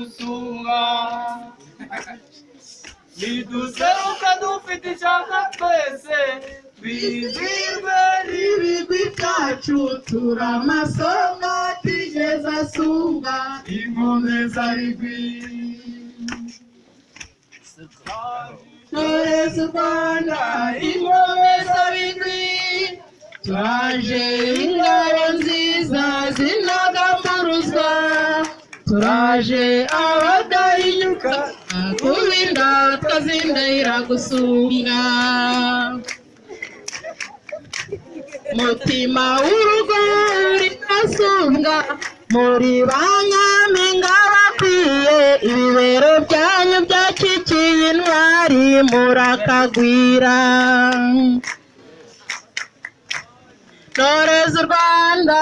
gusunga niduseruka dufite icyaka twese twizihirwe n'ibigwi byacu turamasonga tigeze asunga inkomezarigwi Toreza u Rwanda inkomezarigwi turaje ingabo nziza zinagamburuzwa turaje abadahinyuka kubinda twazindahira gusunga mutima w'urugo rikasunga muri ba nyampinga bakwiye ibibero byanyu byacikiye intwari murakagwira Toreza u Rwanda